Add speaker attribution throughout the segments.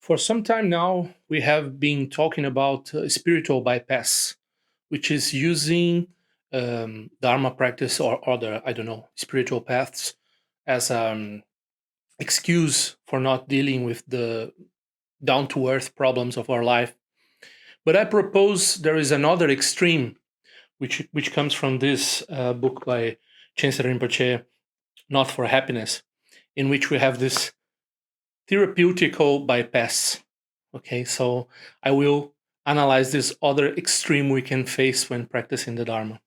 Speaker 1: For some time now, we have been talking about spiritual bypass, which is using Dharma practice or other, I don't know, spiritual paths as an excuse for not dealing with the down to earth problems of our life. But I propose there is another extreme, which comes from this book by Khyentse Rinpoche, Not for Happiness, in which we have this therapeutical bypass. Okay, so I will analyze this other extreme we can face when practicing the Dharma.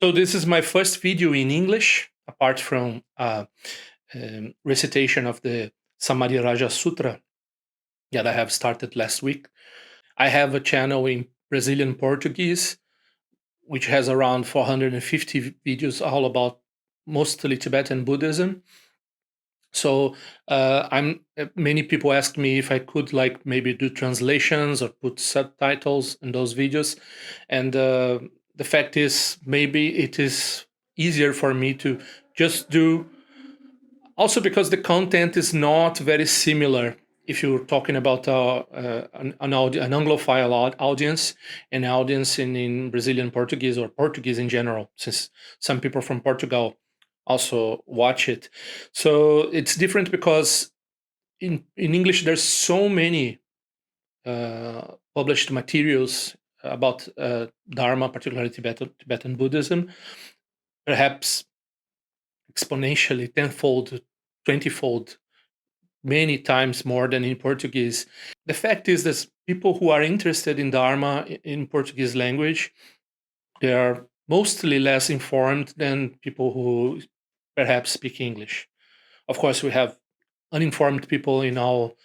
Speaker 1: So this is my first video in English, apart from recitation of the Samadhi Sutra that I have started last week. I have a channel in Brazilian Portuguese, which has around 450 videos all about mostly Tibetan Buddhism. So many people ask me if I could like maybe do translations or put subtitles in those videos, and the fact is maybe it is easier for me to just do, also because the content is not very similar if you're talking about an Anglophile audience, an audience in Brazilian Portuguese or Portuguese in general, since some people from Portugal also watch it. So it's different because in English there's so many published materials about Dharma, particularly Tibetan Buddhism, perhaps exponentially tenfold, 20-fold, many times more than in Portuguese. The fact is that people who are interested in Dharma in Portuguese language, they are mostly less informed than people who perhaps speak English. Of course, we have uninformed people in all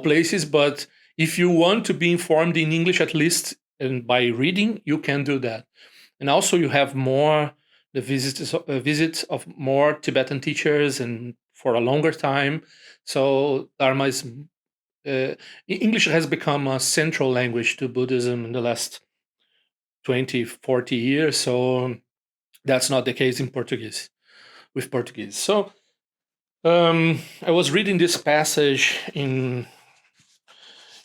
Speaker 1: places, but if you want to be informed in English, at least and by reading, you can do that. And also, you have more the visits of more Tibetan teachers and for a longer time. So Dharma is English has become a central language to Buddhism in the last 20, 40 years. So that's not the case in Portuguese, with Portuguese. So I was reading this passage in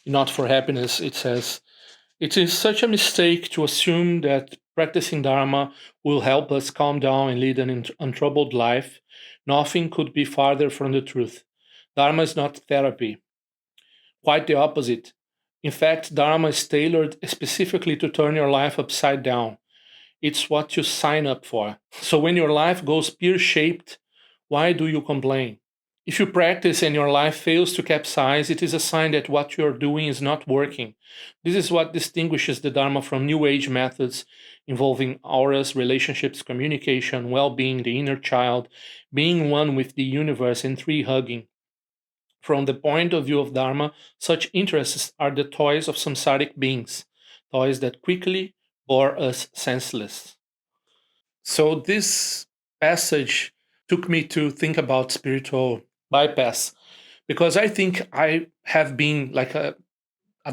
Speaker 1: Not for Happiness. It says, "It is such a mistake to assume that practicing Dharma will help us calm down and lead an untroubled life. Nothing could be farther from the truth. Dharma is not therapy. Quite the opposite. In fact, Dharma is tailored specifically to turn your life upside down. It's what you sign up for. So when your life goes pear-shaped, why do you complain? If you practice and your life fails to capsize, it is a sign that what you are doing is not working. This is what distinguishes the Dharma from New Age methods involving auras, relationships, communication, well-being, the inner child, being one with the universe, and tree hugging. From the point of view of Dharma, such interests are the toys of samsaric beings, toys that quickly bore us senseless." So this passage took me to think about spiritual bypass, because I think I have been like a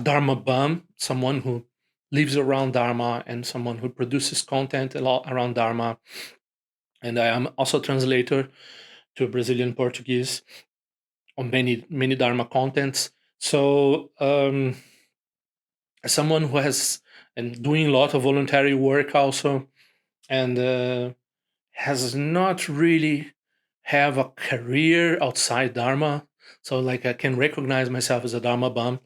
Speaker 1: Dharma bum, someone who lives around Dharma and someone who produces content a lot around Dharma. And I am also a translator to Brazilian Portuguese on many Dharma contents. So as someone who has and doing a lot of voluntary work also, and has not really have a career outside Dharma. So like I can recognize myself as a Dharma bum.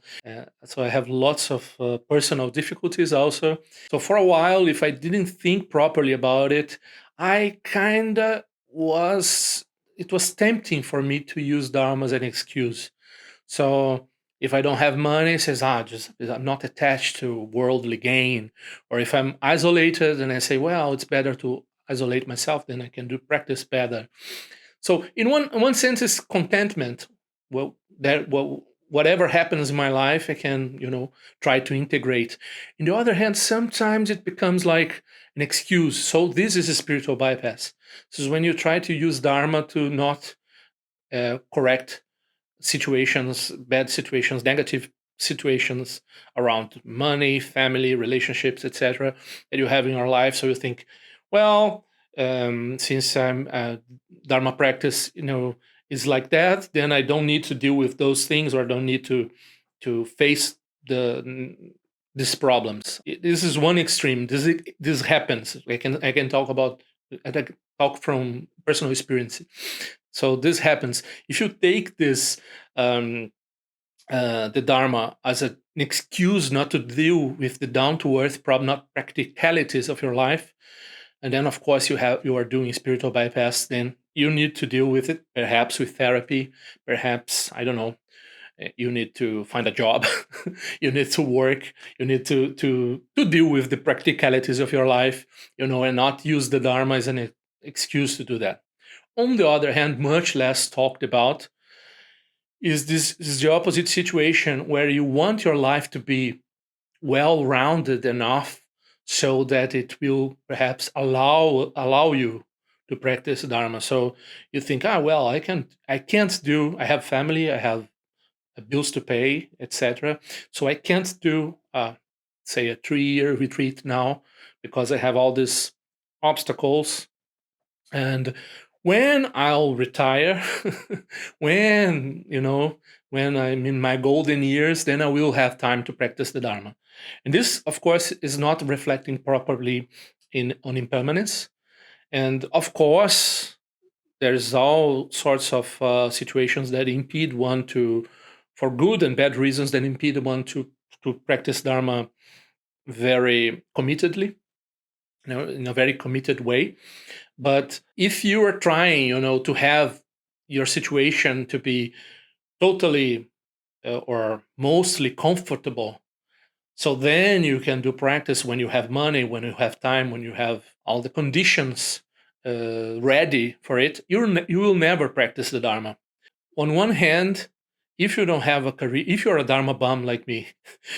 Speaker 1: So I have lots of personal difficulties also. So for a while, if I didn't think properly about it, I kind of it was tempting for me to use Dharma as an excuse. So if I don't have money, it says, I'm not attached to worldly gain. Or if I'm isolated and I say, well, it's better to isolate myself, then I can do practice better. So in one sense, it's contentment. Whatever happens in my life, I can, try to integrate. On the other hand, sometimes it becomes like an excuse. So this is a spiritual bypass. This is when you try to use Dharma to not correct situations, bad situations, negative situations around money, family, relationships, etc., that you have in your life. So you think, well, since I'm Dharma practice, is like that, then I don't need to deal with those things, or I don't need to face these problems. This is one extreme. This happens. I can talk about. I can talk from personal experience. So this happens. If you take this the Dharma as an excuse not to deal with the down to earth problem, not practicalities of your life, and then of course you are doing spiritual bypass, then you need to deal with it, perhaps with therapy, perhaps, I don't know, you need to find a job, you need to work, you need to deal with the practicalities of your life, and not use the Dharma as an excuse to do that. On the other hand, much less talked about is this the opposite situation, where you want your life to be well rounded enough so that it will perhaps allow you to practice Dharma. So you think, well, I have family, I have bills to pay, etc. So I can't do say a 3-year retreat now because I have all these obstacles. And when I'll retire, when when I'm in my golden years, then I will have time to practice the Dharma. And this, of course, is not reflecting properly on impermanence. And of course, there's all sorts of situations that impede one to, for good and bad reasons, that impede one to practice Dharma very committedly, in a very committed way. But if you are trying, to have your situation to be totally or mostly comfortable, so then you can do practice when you have money, when you have time, when you have all the conditions ready for it, you will never practice the Dharma. On one hand, if you don't have a career, if you're a Dharma bum like me,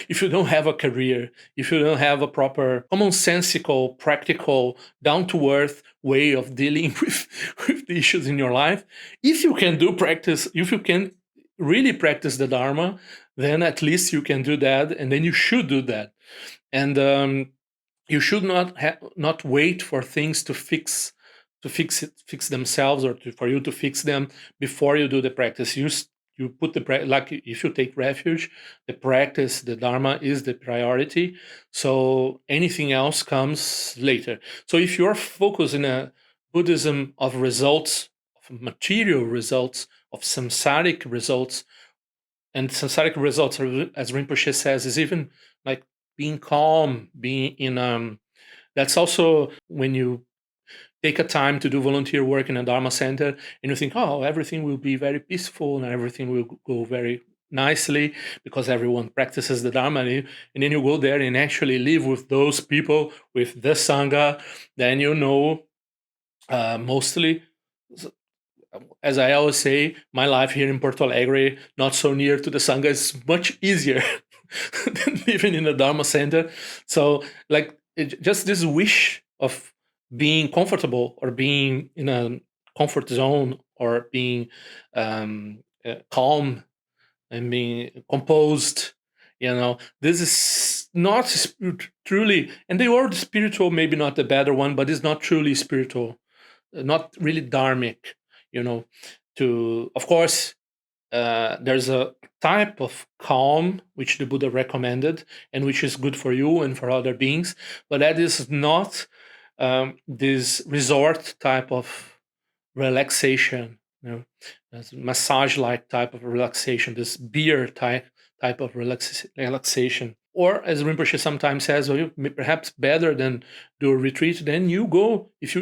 Speaker 1: if you don't have a career, if you don't have a proper commonsensical, practical, down-to-earth way of dealing with the issues in your life, if you can do practice, if you can really practice the Dharma, then at least you can do that, and then you should do that. And you should not wait for things to fix themselves, or for you to fix them before you do the practice. You put like if you take refuge, the practice, the Dharma is the priority. So anything else comes later. So if you're focused in a Buddhism of results, of material results, of samsaric results, and samsaric results, as Rinpoche says, is even like being calm, being in that's also when you take a time to do volunteer work in a Dharma center, and you think, oh, everything will be very peaceful and everything will go very nicely because everyone practices the Dharma, and then you go there and actually live with those people, with the Sangha, then mostly, as I always say, my life here in Porto Alegre, not so near to the Sangha, is much easier than living in a Dharma center. So like just this wish of being comfortable, or being in a comfort zone, or being calm and being composed, this is not truly, and the word spiritual, maybe not the better one, but it's not truly spiritual, not really dharmic, of course, there's a type of calm which the Buddha recommended and which is good for you and for other beings, but that is not this resort type of relaxation, massage-like type of relaxation, this beer type of relaxation. Or as Rinpoche sometimes says, perhaps better than do a retreat, then you go, if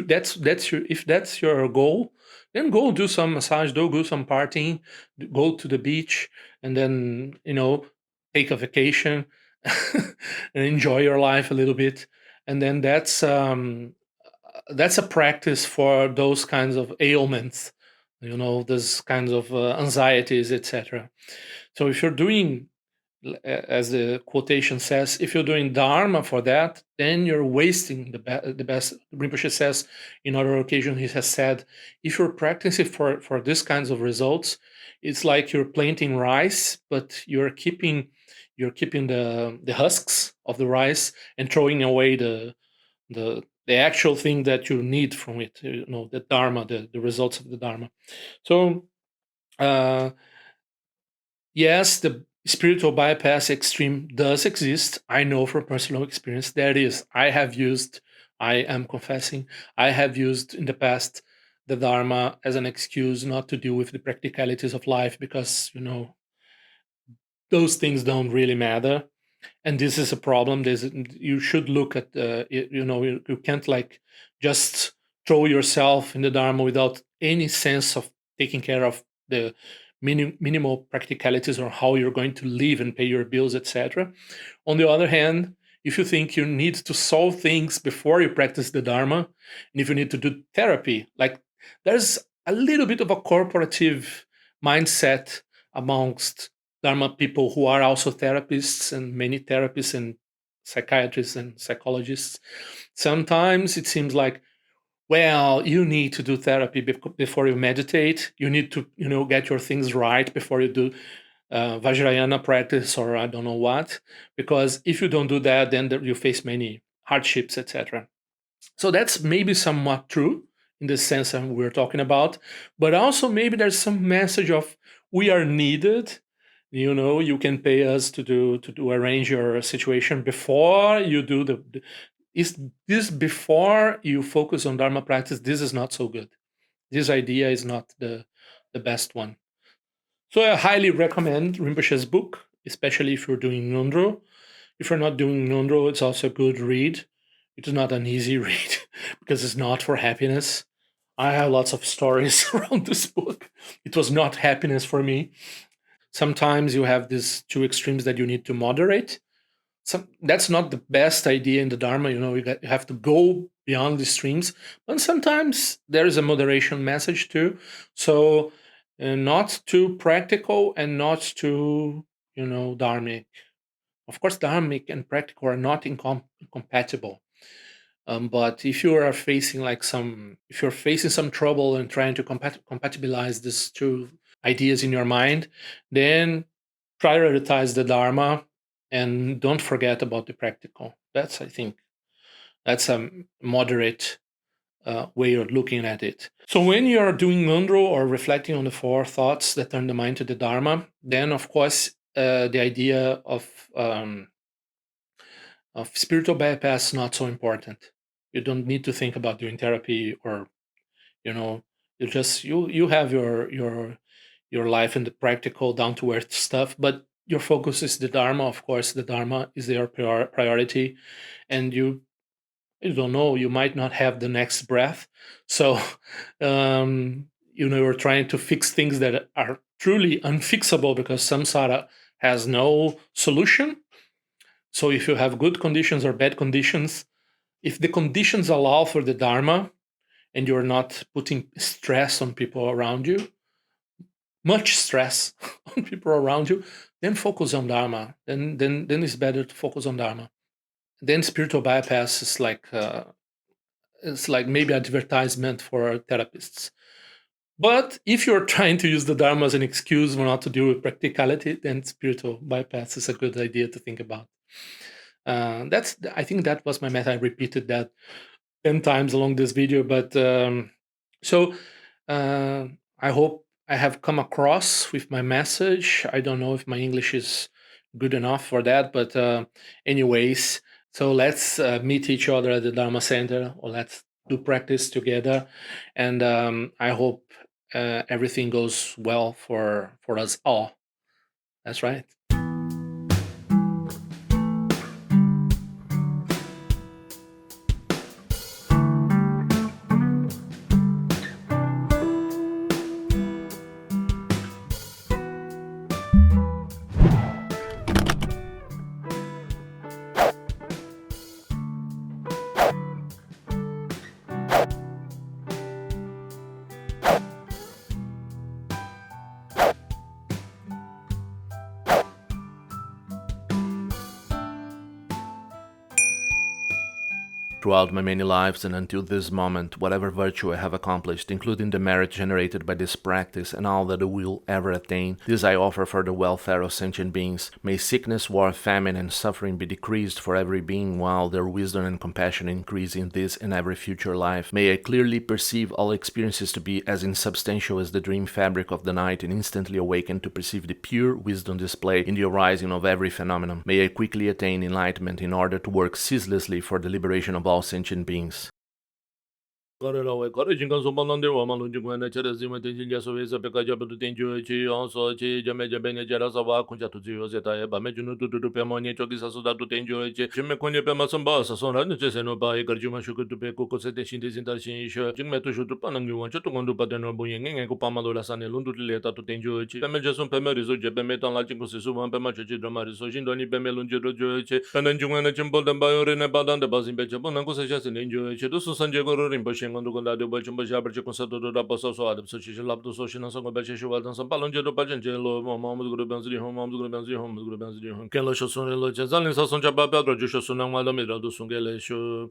Speaker 1: that's your goal, then go do some massage, go do some partying, go to the beach, and then take a vacation and enjoy your life a little bit. And then that's a practice for those kinds of ailments, those kinds of anxieties, etc. So if you're doing, as the quotation says, if you're doing Dharma for that, then you're wasting the best. Rinpoche says, in other occasions, he has said, if you're practicing for these kinds of results, it's like you're planting rice, but you're keeping you're keeping the husks of the rice and throwing away the actual thing that you need from it, the dharma, the results of the dharma. So uh, yes, the spiritual bypass extreme does exist. I know from personal experience that is. I am confessing, I have used in the past the dharma as an excuse not to deal with the practicalities of life, because those things don't really matter, and this is a problem. You should look at you can't like just throw yourself in the dharma without any sense of taking care of the minimal practicalities or how you're going to live and pay your bills, etc. On the other hand, if you think you need to solve things before you practice the dharma, and if you need to do therapy, like, there's a little bit of a corporative mindset amongst Dharma people who are also therapists, and many therapists and psychiatrists and psychologists. Sometimes it seems like, well, you need to do therapy before you meditate. You need to, get your things right before you do Vajrayana practice, or I don't know what, because if you don't do that, then you face many hardships, etc. So that's maybe somewhat true in the sense that we're talking about, but also maybe there's some message of we are needed. You can pay us to arrange your situation before you do is this before you focus on dharma practice. This is not so good. This idea is not the best one. So I highly recommend Rinpoche's book, especially if you're doing Nundro. If you're not doing Nundro, it's also a good read. It is not an easy read because it's not for happiness. I have lots of stories around this book. It was not happiness for me. Sometimes you have these two extremes that you need to moderate. That's not the best idea in the Dharma. You have to go beyond the extremes. But sometimes there is a moderation message too. So not too practical and not too, dharmic. Of course, dharmic and practical are not incompatible. But if you're facing some trouble and trying to compatibilize these two ideas in your mind, then prioritize the Dharma and don't forget about the practical. I think, that's a moderate way of looking at it. So when you're doing Nundro or reflecting on the four thoughts that turn the mind to the Dharma, then of course the idea of spiritual bypass is not so important. You don't need to think about doing therapy, or you have your life in the practical down to earth stuff, but your focus is the Dharma. Of course, the Dharma is your priority, and you don't know, you might not have the next breath. So you're trying to fix things that are truly unfixable because samsara has no solution. So if you have good conditions or bad conditions, if the conditions allow for the Dharma and you're not putting stress on people around you, much stress on people around you, then focus on Dharma. Then it's better to focus on Dharma. Then spiritual bypass is like it's like maybe advertisement for therapists. But if you're trying to use the Dharma as an excuse for not to deal with practicality, then spiritual bypass is a good idea to think about. I think that was my method. I repeated that 10 times along this video, but so I hope I have come across with my message. I don't know if my English is good enough for that, but anyways, so let's meet each other at the Dharma Center, or let's do practice together, and I hope everything goes well for us all. That's right.
Speaker 2: Throughout my many lives and until this moment, whatever virtue I have accomplished, including the merit generated by this practice and all that I will ever attain, this I offer for the welfare of sentient beings. May sickness, war, famine, and suffering be decreased for every being, while their wisdom and compassion increase in this and every future life. May I clearly perceive all experiences to be as insubstantial as the dream fabric of the night, and instantly awaken to perceive the pure wisdom display in the arising of every phenomenon. May I quickly attain enlightenment in order to work ceaselessly for the liberation of all sentient beings. Correlawe corriging consumando o malu de guana cherazima tendia sovesa pecaja do tendio chi on so chi jame jabene jara sawa kunja tu zio zeta e ba mejuno tu tu pemoni choki sa soda tu tendio chi jime konye pe masamba sa sona ne se no ba e garjuma shuku tu pe koko se te shinde sinta shin sho jime tu shutu panangi wan choto kondo pateno boyen ngen ko pamalo la sane lundu leta tu tendio chi peme jason peme rizo je peme tan la jinko se suban peme chi drama rizo jindo ni peme lunje do jo chi panan jungwa na chimbo da ba yore ne ba dan de bazin be jabo nan ko se jase nenjo chi do so sanje goro rinpoche quando condado poi chumbo já perce constato da posso so adap so chi lab so chi non so be che shuwa dan san palon je do pa jen lo mo do gro benzi hom mo do gro benzi hom do gro benzi hom ken lo so son lo je zalin sa son ja ba pedro je so nan wala me do sungele sho